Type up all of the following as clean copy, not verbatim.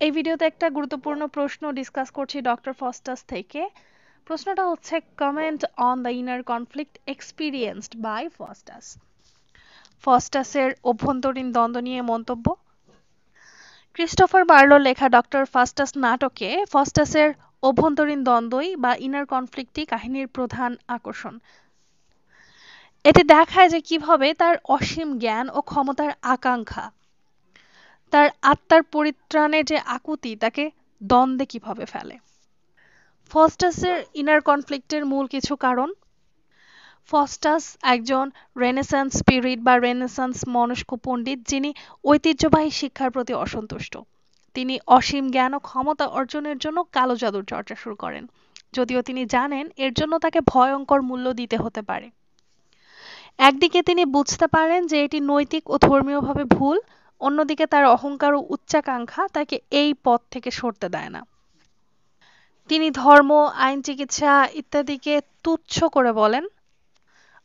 এই ভিডিওতে একটা গুরুত্বপূর্ণ প্রশ্ন ডিসকাস করছি ডক্টর ফস্টাস থেকে। প্রশ্নটা হচ্ছে comment on the inner conflict experienced by Faustus. ফস্টাসের অভ্যন্তরীণ দ্বন্দ্ব নিয়ে মন্তব্য। ক্রিস্টোফার মার্লোর লেখা ডক্টর ফাস্টাস নাটকে ফস্টাসের অভ্যন্তরীণ দ্বন্দ্বই বা ইনার কনফ্লিক্টই কাহিনীর প্রধান আকর্ষণ। এতে দেখায় যে কিভাবে তার অসীম জ্ঞান ও ক্ষমতার আকাঙ্ক্ষা, তার আত্মার পরিত্রাণের যে আকুতি, তাকে দ্বন্দ্বে কিভাবে ফেলে। ফস্টাসের ইনার কনফ্লিক্টের মূল কিছু কারণ। ফস্টাস একজন রেনেসান্স স্পিরিট বা রেনেসান্স মনস্ক পণ্ডিত, যিনি ঐতিহ্যবাহী শিক্ষার প্রতি অসন্তুষ্ট। তিনি অসীম জ্ঞান ও ক্ষমতা অর্জনের জন্য কালো জাদুর চর্চা শুরু করেন, যদিও তিনি জানেন এর জন্য তাকে ভয়ঙ্কর মূল্য দিতে হতে পারে। একদিকে তিনি বুঝতে পারেন যে এটি নৈতিক ও ধর্মীয়ভাবে ভুল, অন্যদিকে তার অহংকার ও উচ্চাকাঙ্ক্ষা তাকে এই পথ থেকে সরতে দেয় না। তিনি ধর্ম, আইন, চিকিৎসা ইত্যাদিকে তুচ্ছ করে বলেন,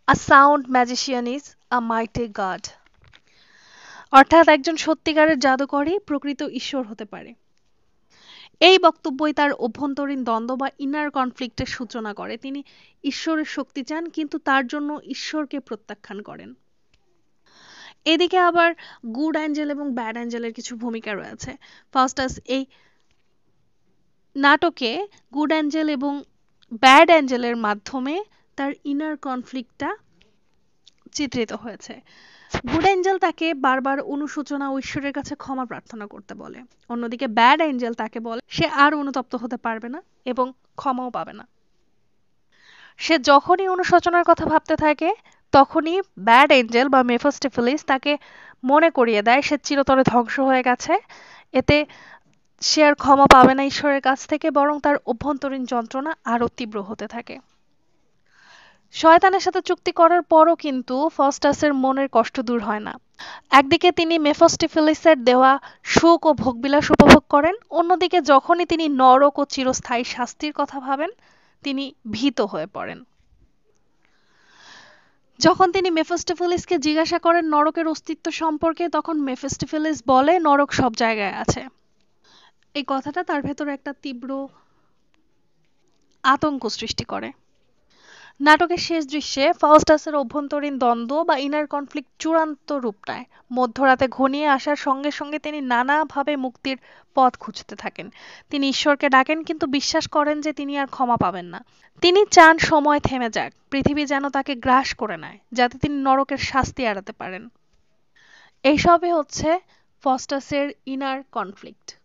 a sound magician is a mighty god. অর্থাৎ একজন সত্যিকারের জাদুকরই প্রকৃত ঈশ্বর হতে পারে। এই বক্তব্যই তার অভ্যন্তরীণ দ্বন্দ্ব বা ইনার কনফ্লিক্টের সূচনা করে। তিনি ঈশ্বরের শক্তি চান, কিন্তু তার জন্য ঈশ্বরকে প্রত্যাখ্যান করেন। এদিকে আবার গুড অ্যাঞ্জেল এবং ব্যাড অ্যাঞ্জেলের কিছু ভূমিকা রয়েছে। ফাস্টাস এই নাটকে গুড অ্যাঞ্জেল এবং ব্যাড অ্যাঞ্জেলের মাধ্যমে তার ইনার কনফ্লিক্টটা চিত্রিত হয়েছে। গুড অ্যাঞ্জেল তাকে বারবার অনুশোচনা ও ঈশ্বরের কাছে ক্ষমা প্রার্থনা করতে বলে, অন্যদিকে ব্যাড অ্যাঞ্জেল তাকে বলে সে আর অনুতপ্ত হতে পারবে না এবং ক্ষমাও পাবে না। সে যখনই অনুশোচনার কথা ভাবতে থাকে, তখনই ব্যাড এঞ্জেল বা মেফোস্টিফেলিস তাকে মনে করিয়ে দেয় সে চিরতরে ধ্বংস হয়ে গেছে। এতে সে আর ক্ষমা পাবে না ঈশ্বরের কাছ থেকে, বরং তার অভ্যন্তরীণ যন্ত্রণা আরো তীব্র হতে থাকে। শয়তানের সাথে চুক্তি করার পরও কিন্তু ফস্টাসের মনের কষ্ট দূর হয় না। একদিকে তিনি মেফোস্টিফেলিসের দেওয়া সুখ ও ভোগবিলাস উপভোগ করেন, অন্যদিকে যখনই তিনি নরক ও চিরস্থায়ী শাস্তির কথা ভাবেন, তিনি ভীত হয়ে পড়েন। যখন তিনি মেফোস্টিফেলিসকে জিজ্ঞাসা করেন নরকের অস্তিত্ব সম্পর্কে, তখন মেফোস্টিফেলিস বলে নরক সব জায়গায় আছে। এই কথাটা তার ভেতরে একটা তীব্র আতঙ্ক সৃষ্টি করে। নাটকের শেষ দৃশ্যে ফাউস্টাসের অভ্যন্তরীণ দ্বন্দ্ব বা ইনার কনফ্লিক্ট চূড়ান্ত রূপ নেয়। মধ্যরাতে ঘনিয়ে আসার সঙ্গে সঙ্গে তিনি নানাভাবে মুক্তির পথ খুঁজতে থাকেন। তিনি ঈশ্বরকে ডাকেন, কিন্তু বিশ্বাস করেন যে তিনি আর ক্ষমা পাবেন না। তিনি চান সময় থেমে যাক, পৃথিবী যেন তাকে গ্রাস করে নেয়, যাতে তিনি নরকের শাস্তি এড়াতে পারেন। এইসবই হচ্ছে ফস্টাসের ইনার কনফ্লিক্ট।